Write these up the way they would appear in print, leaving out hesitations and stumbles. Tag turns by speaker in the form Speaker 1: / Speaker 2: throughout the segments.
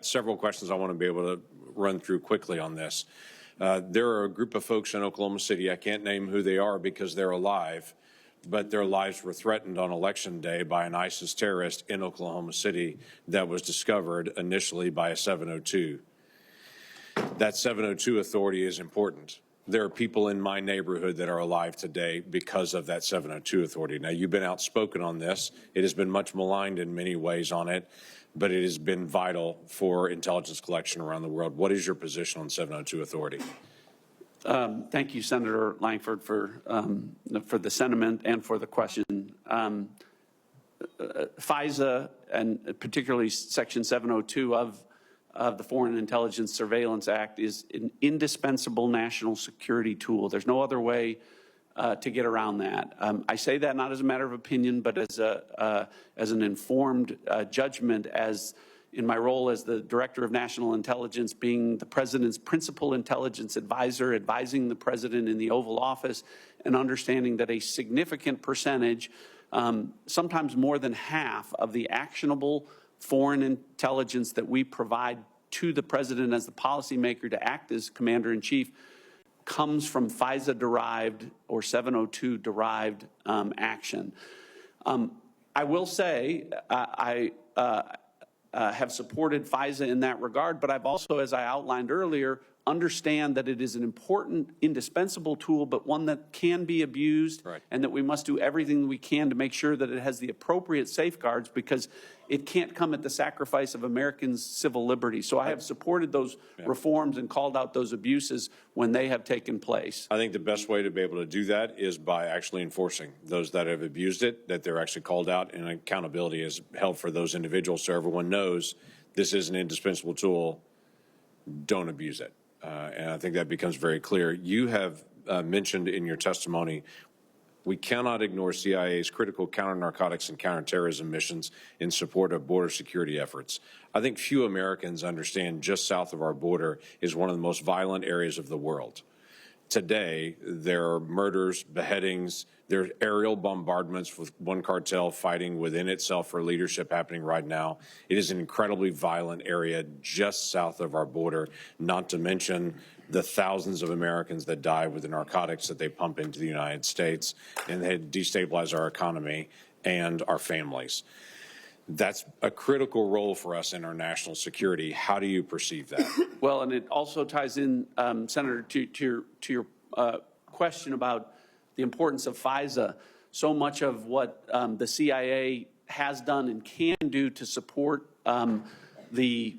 Speaker 1: several questions I want to be able to run through quickly on this. There are a group of folks in Oklahoma City, I can't name who they are because they're alive, but their lives were threatened on Election Day by an ISIS terrorist in Oklahoma City that was discovered initially by a 702. That 702 authority is important. There are people in my neighborhood that are alive today because of that 702 authority. Now, you've been outspoken on this. It has been much maligned in many ways on it, but it has been vital for intelligence collection around the world. What is your position on 702 authority?
Speaker 2: Thank you, Senator Langford, for the sentiment and for the question. FISA, and particularly Section 702 of the Foreign Intelligence Surveillance Act, is an indispensable national security tool. There's no other way to get around that. I say that not as a matter of opinion, but as an informed judgment, as in my role as the Director of National Intelligence, being the President's principal intelligence advisor, advising the President in the Oval Office, and understanding that a significant percentage, sometimes more than half, of the actionable foreign intelligence that we provide to the President as the policymaker to act as Commander-in-Chief comes from FISA-derived or 702-derived action. I will say I have supported FISA in that regard, but I've also, as I outlined earlier, understand that it is an important, indispensable tool, but one that can be abused, right, and that we must do everything we can to make sure that it has the appropriate safeguards, because it can't come at the sacrifice of Americans' civil liberties. So I have supported those reforms and called out those abuses when they have taken place.
Speaker 1: I think the best way to be able to do that is by actually enforcing those that have abused it, that they're actually called out, and accountability is held for those individuals so everyone knows this is an indispensable tool. Don't abuse it. And I think that becomes very clear. You have mentioned in your testimony, we cannot ignore CIA's critical counter-narcotics and counterterrorism missions in support of border security efforts. I think few Americans understand just south of our border is one of the most violent areas of the world. Today, there are murders, beheadings, there are aerial bombardments with one cartel fighting within itself for leadership happening right now. It is an incredibly violent area just south of our border, not to mention the thousands of Americans that die with the narcotics that they pump into the United States, and they destabilize our economy and our families. That's a critical role for us in our national security. How do you perceive that?
Speaker 2: Well, and it also ties in, Senator, to your question about the importance of FISA. So much of what the CIA has done and can do to support the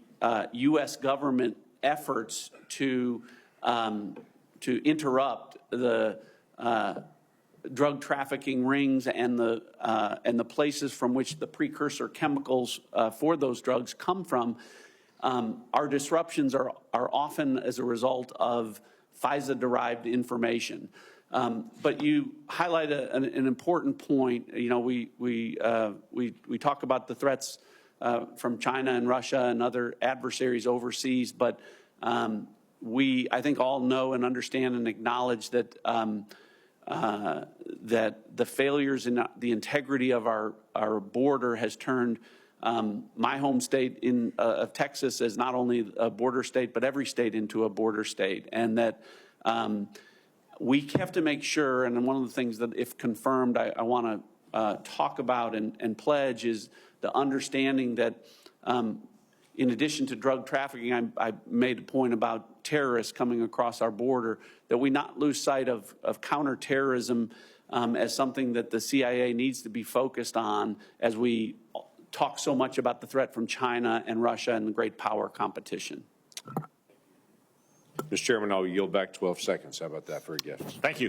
Speaker 2: U.S. government efforts to interrupt the drug trafficking rings and the places from which the precursor chemicals for those drugs come from, our disruptions are often as a result of FISA-derived information. But you highlight an important point. You know, we talk about the threats from China and Russia and other adversaries overseas, but we, I think, all know and understand and acknowledge that that the failures in the integrity of our border has turned my home state of Texas as not only a border state, but every state into a border state. And that we have to make sure, and one of the things that, if confirmed, I want to talk about and pledge is the understanding that in addition to drug trafficking, I made a point about terrorists coming across our border, that we not lose sight of counterterrorism as something that the CIA needs to be focused on as we talk so much about the threat from China and Russia and the great power competition.
Speaker 1: Mr. Chairman, I'll yield back 12 seconds. How about that for a gift?
Speaker 3: Thank you.